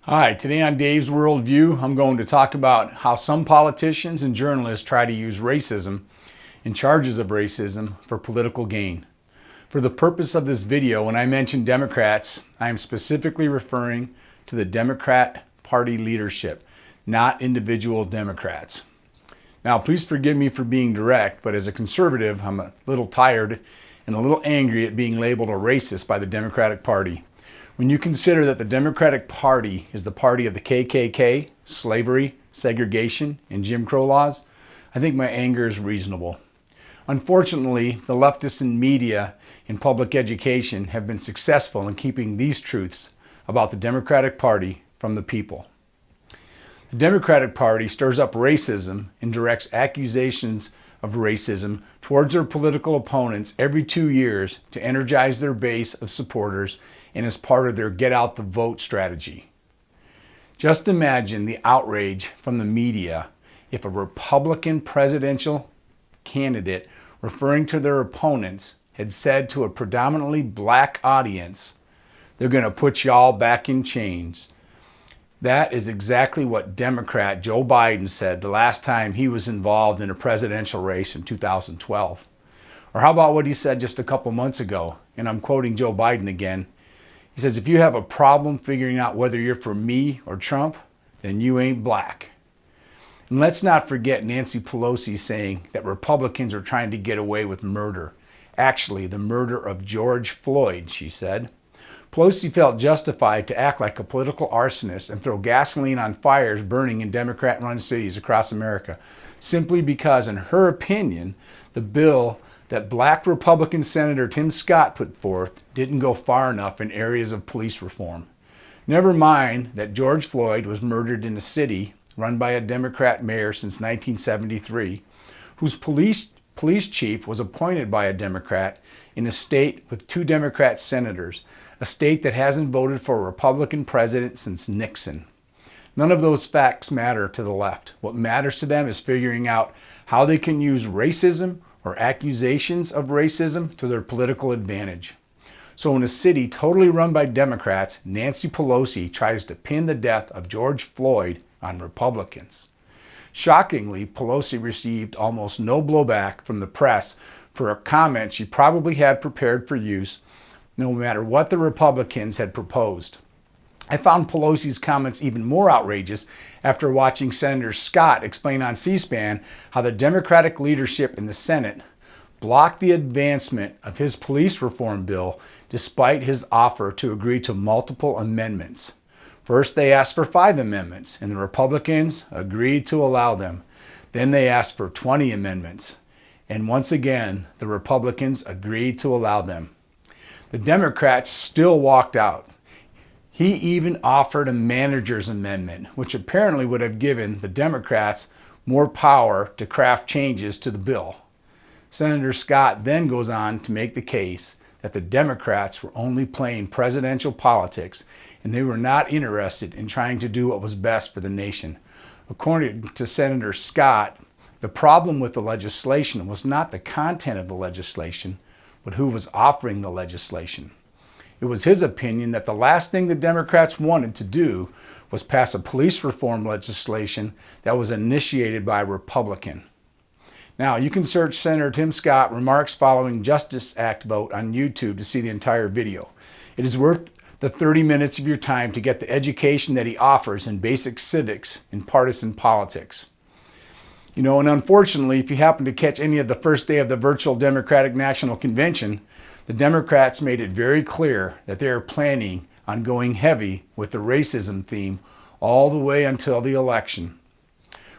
Hi, today on Dave's Worldview, I'm going to talk about how some politicians and journalists try to use racism and charges of racism for political gain. For the purpose of this video, when I mention Democrats, I am specifically referring to the Democrat Party leadership, not individual Democrats. Now, please forgive me for being direct, but as a conservative, I'm a little tired and a little angry at being labeled a racist by the Democratic Party. When you consider that the Democratic Party is the party of the KKK, slavery, segregation, and Jim Crow laws, I think my anger is reasonable. Unfortunately, the leftists in media and public education have been successful in keeping these truths about the Democratic Party from the people. The Democratic Party stirs up racism and directs accusations of racism towards their political opponents every 2 years to energize their base of supporters and as part of their get out the vote strategy. Just imagine the outrage from the media if a Republican presidential candidate referring to their opponents had said to a predominantly black audience, "They're going to put y'all back in chains." That is exactly what Democrat Joe Biden said the last time he was involved in a presidential race in 2012. Or how about what he said just a couple months ago? And I'm quoting Joe Biden again. He says, "If you have a problem figuring out whether you're for me or Trump, then you ain't black." And let's not forget Nancy Pelosi saying that Republicans are trying to get away with murder. Actually, the murder of George Floyd, she said. Pelosi felt justified to act like a political arsonist and throw gasoline on fires burning in Democrat-run cities across America, simply because, in her opinion, the bill that black Republican Senator Tim Scott put forth didn't go far enough in areas of police reform. Never mind that George Floyd was murdered in a city run by a Democrat mayor since 1973, whose police chief was appointed by a Democrat in a state with 2 Democrat senators, a state that hasn't voted for a Republican president since Nixon. None of those facts matter to the left. What matters to them is figuring out how they can use racism or accusations of racism to their political advantage. So in a city totally run by Democrats, Nancy Pelosi tries to pin the death of George Floyd on Republicans. Shockingly, Pelosi received almost no blowback from the press for a comment she probably had prepared for use, no matter what the Republicans had proposed. I found Pelosi's comments even more outrageous after watching Senator Scott explain on C-SPAN how the Democratic leadership in the Senate blocked the advancement of his police reform bill despite his offer to agree to multiple amendments. First, they asked for 5 amendments, and the Republicans agreed to allow them. Then they asked for 20 amendments, and once again, the Republicans agreed to allow them. The Democrats still walked out. He even offered a manager's amendment, which apparently would have given the Democrats more power to craft changes to the bill. Senator Scott then goes on to make the case that the Democrats were only playing presidential politics and they were not interested in trying to do what was best for the nation. According to Senator Scott, the problem with the legislation was not the content of the legislation, but who was offering the legislation. It was his opinion that the last thing the Democrats wanted to do was pass a police reform legislation that was initiated by a Republican. Now, you can search Senator Tim Scott remarks following Justice Act vote on YouTube to see the entire video. It is worth the 30 minutes of your time to get the education that he offers in basic civics and partisan politics. And unfortunately, if you happen to catch any of the first day of the virtual Democratic National Convention, the Democrats made it very clear that they are planning on going heavy with the racism theme all the way until the election.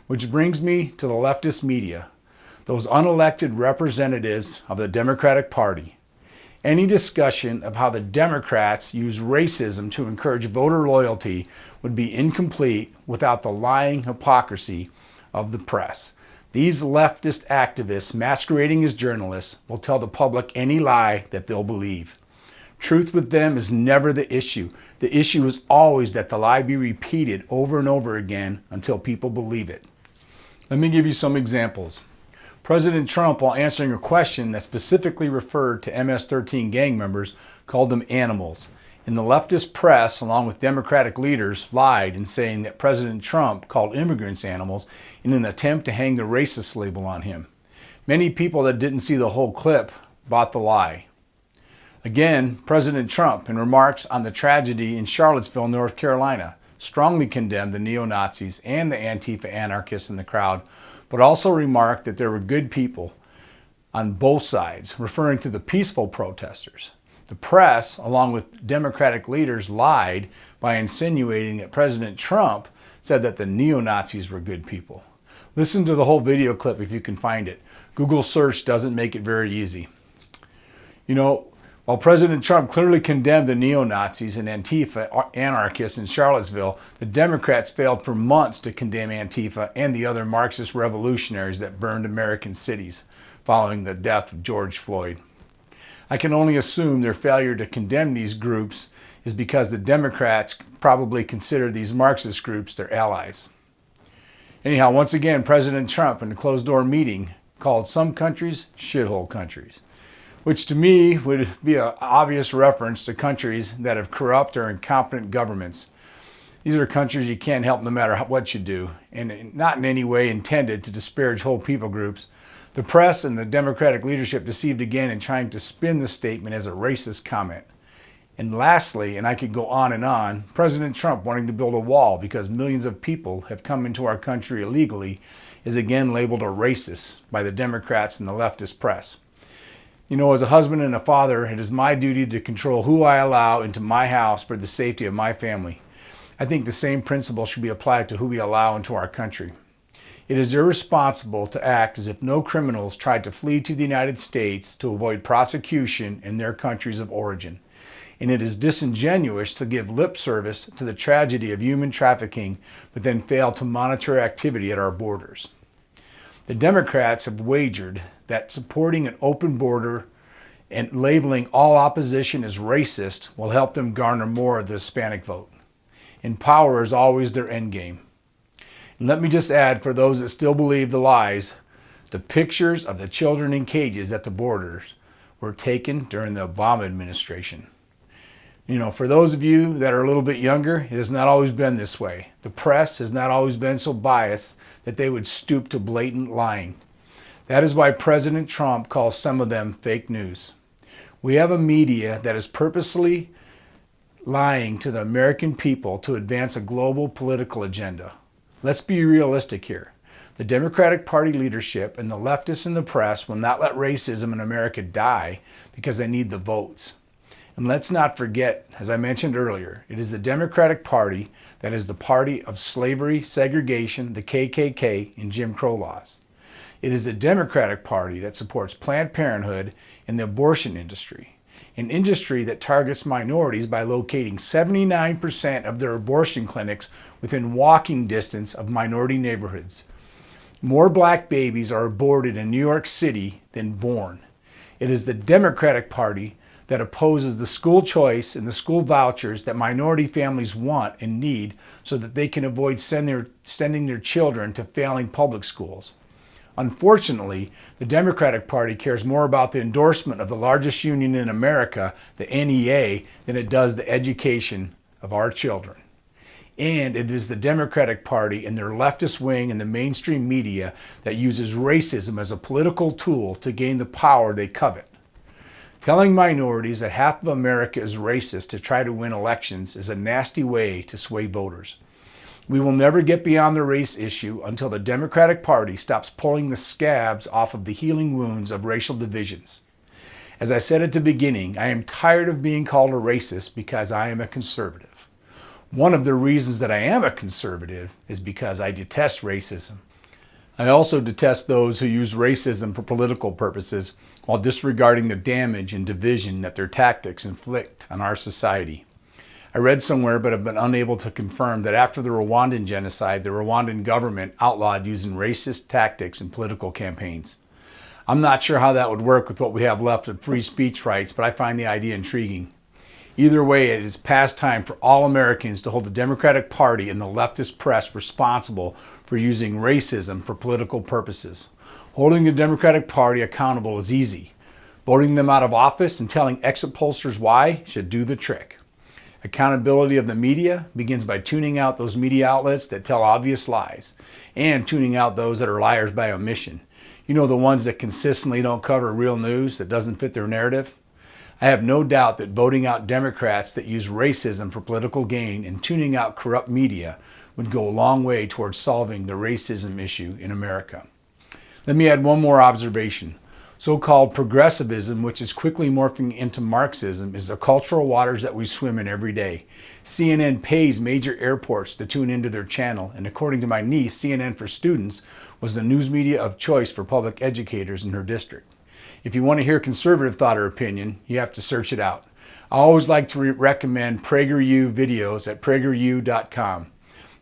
Which brings me to the leftist media, those unelected representatives of the Democratic Party. Any discussion of how the Democrats use racism to encourage voter loyalty would be incomplete without the lying hypocrisy of the press. These leftist activists masquerading as journalists will tell the public any lie that they'll believe. Truth with them is never the issue. The issue is always that the lie be repeated over and over again until people believe it. Let me give you some examples. President Trump, while answering a question that specifically referred to MS-13 gang members, called them animals. And the leftist press, along with Democratic leaders, lied in saying that President Trump called immigrants animals in an attempt to hang the racist label on him. Many people that didn't see the whole clip bought the lie. Again, President Trump, in remarks on the tragedy in Charlottesville, North Carolina, strongly condemned the neo-Nazis and the Antifa anarchists in the crowd, but also remarked that there were good people on both sides, referring to the peaceful protesters. The press, along with Democratic leaders, lied by insinuating that President Trump said that the neo-Nazis were good people. Listen to the whole video clip if you can find it. Google search doesn't make it very easy. You know, while President Trump clearly condemned the neo-Nazis and Antifa anarchists in Charlottesville, the Democrats failed for months to condemn Antifa and the other Marxist revolutionaries that burned American cities following the death of George Floyd. I can only assume their failure to condemn these groups is because the Democrats probably consider these Marxist groups their allies. Anyhow, once again, President Trump in a closed-door meeting called some countries shithole countries, which to me would be an obvious reference to countries that have corrupt or incompetent governments. These are countries you can't help no matter what you do, and not in any way intended to disparage whole people groups. The press and the Democratic leadership deceived again in trying to spin the statement as a racist comment. And lastly, and I could go on, President Trump wanting to build a wall because millions of people have come into our country illegally is again labeled a racist by the Democrats and the leftist press. You know, as a husband and a father, it is my duty to control who I allow into my house for the safety of my family. I think the same principle should be applied to who we allow into our country. It is irresponsible to act as if no criminals tried to flee to the United States to avoid prosecution in their countries of origin. And it is disingenuous to give lip service to the tragedy of human trafficking, but then fail to monitor activity at our borders. The Democrats have wagered that supporting an open border and labeling all opposition as racist will help them garner more of the Hispanic vote. And power is always their endgame. And let me just add, for those that still believe the lies, the pictures of the children in cages at the borders were taken during the Obama administration. You know, for those of you that are a little bit younger, it has not always been this way. The press has not always been so biased that they would stoop to blatant lying. That is why President Trump calls some of them fake news. We have a media that is purposely lying to the American people to advance a global political agenda. Let's be realistic here. The Democratic Party leadership and the leftists in the press will not let racism in America die because they need the votes. And let's not forget, as I mentioned earlier, it is the Democratic Party that is the party of slavery, segregation, the KKK, and Jim Crow laws. It is the Democratic Party that supports Planned Parenthood and the abortion industry, an industry that targets minorities by locating 79% of their abortion clinics within walking distance of minority neighborhoods. More black babies are aborted in New York City than born. It is the Democratic Party that opposes the school choice and the school vouchers that minority families want and need so that they can avoid sending their children to failing public schools. Unfortunately, the Democratic Party cares more about the endorsement of the largest union in America, the NEA, than it does the education of our children. And it is the Democratic Party and their leftist wing and the mainstream media that uses racism as a political tool to gain the power they covet. Telling minorities that half of America is racist to try to win elections is a nasty way to sway voters. We will never get beyond the race issue until the Democratic Party stops pulling the scabs off of the healing wounds of racial divisions. As I said at the beginning, I am tired of being called a racist because I am a conservative. One of the reasons that I am a conservative is because I detest racism. I also detest those who use racism for political purposes while disregarding the damage and division that their tactics inflict on our society. I read somewhere, but have been unable to confirm, that after the Rwandan genocide, the Rwandan government outlawed using racist tactics in political campaigns. I'm not sure how that would work with what we have left of free speech rights, but I find the idea intriguing. Either way, it is past time for all Americans to hold the Democratic Party and the leftist press responsible for using racism for political purposes. Holding the Democratic Party accountable is easy. Voting them out of office and telling exit pollsters why should do the trick. Accountability of the media begins by tuning out those media outlets that tell obvious lies and tuning out those that are liars by omission. You know, the ones that consistently don't cover real news that doesn't fit their narrative? I have no doubt that voting out Democrats that use racism for political gain and tuning out corrupt media would go a long way towards solving the racism issue in America. Let me add one more observation. So-called progressivism, which is quickly morphing into Marxism, is the cultural waters that we swim in every day. CNN pays major airports to tune into their channel, and according to my niece, CNN for Students was the news media of choice for public educators in her district. If you want to hear conservative thought or opinion, you have to search it out. I always like to recommend PragerU videos at prageru.com.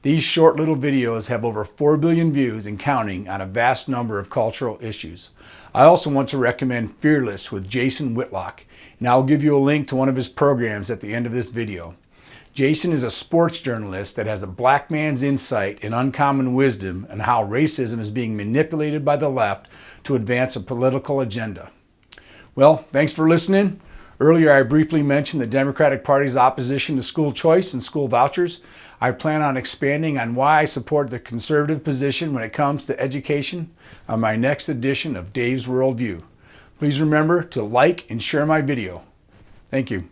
These short little videos have over 4 billion views and counting on a vast number of cultural issues. I also want to recommend Fearless with Jason Whitlock, and I'll give you a link to one of his programs at the end of this video. Jason is a sports journalist that has a black man's insight and uncommon wisdom on how racism is being manipulated by the left to advance a political agenda. Well, thanks for listening. Earlier, I briefly mentioned the Democratic Party's opposition to school choice and school vouchers. I plan on expanding on why I support the conservative position when it comes to education on my next edition of Dave's Worldview. Please remember to like and share my video. Thank you.